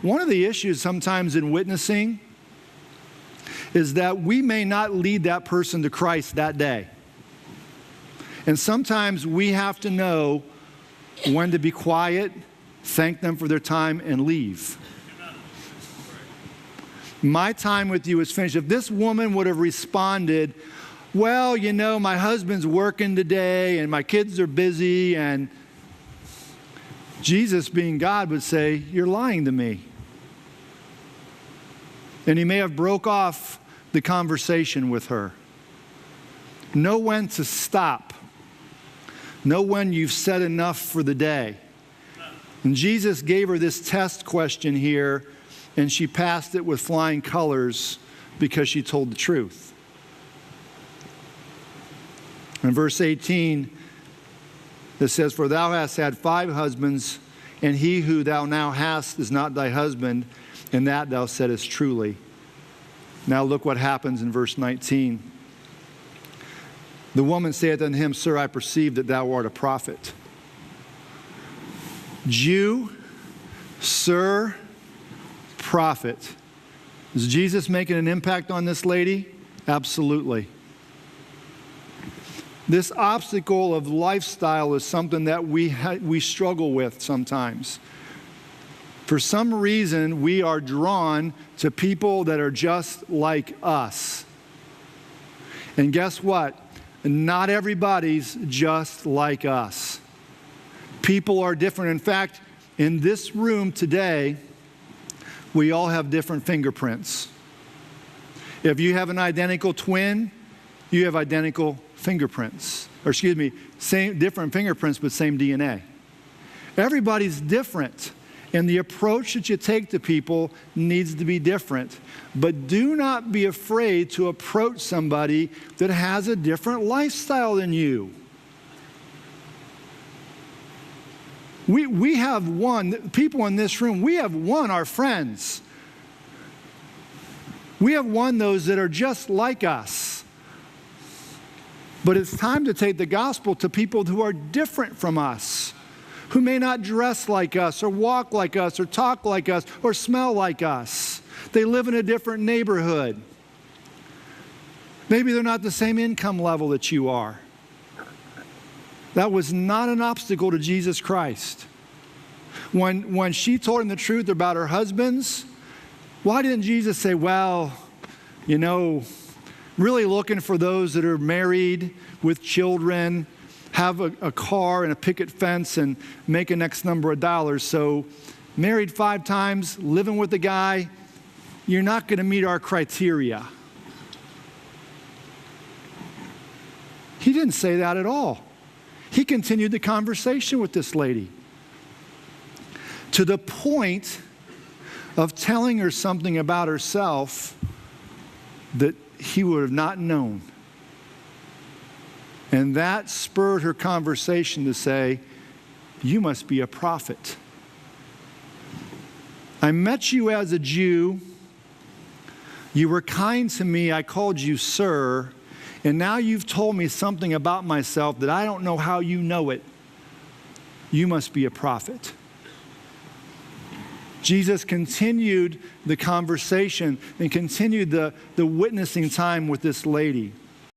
one of the issues sometimes in witnessing is that we may not lead that person to Christ that day. And sometimes we have to know when to be quiet, thank them for their time, and leave. My time with you is finished. If this woman would have responded, well, you know, my husband's working today and my kids are busy, and Jesus, being God, would say, you're lying to me. And he may have broke off the conversation with her. Know when to stop. Know when you've said enough for the day. And Jesus gave her this test question here, and she passed it with flying colors because she told the truth. In verse 18, it says, for thou hast had 5 husbands, and he who thou now hast is not thy husband, and that thou saidest truly. Now look what happens in verse 19. The woman saith unto him, Sir, I perceive that thou art a prophet. Jew, sir, prophet. Is Jesus making an impact on this lady? Absolutely. This obstacle of lifestyle is something that we struggle with sometimes. For some reason, we are drawn to people that are just like us. And guess what? Not everybody's just like us. People are different. In fact, in this room today, we all have different fingerprints. If you have an identical twin, you have identical fingerprints. Or excuse me, different fingerprints, but same DNA. Everybody's different. And the approach that you take to people needs to be different. But do not be afraid to approach somebody that has a different lifestyle than you. We have one, people in this room, we have one, our friends. We have one, those that are just like us. But it's time to take the gospel to people who are different from us, who may not dress like us, or walk like us, or talk like us, or smell like us. They live in a different neighborhood. Maybe they're not the same income level that you are. That was not an obstacle to Jesus Christ. When she told him the truth about her husbands, why didn't Jesus say, well, you know, really looking for those that are married with children, have a car and a picket fence and make an X number of dollars. So married 5 times, living with a guy, you're not going to meet our criteria. He didn't say that at all. He continued the conversation with this lady to the point of telling her something about herself that he would have not known. And that spurred her conversation to say, you must be a prophet. I met you as a Jew. You were kind to me. I called you sir. And now you've told me something about myself that I don't know how you know it. You must be a prophet. Jesus continued the conversation and continued the witnessing time with this lady.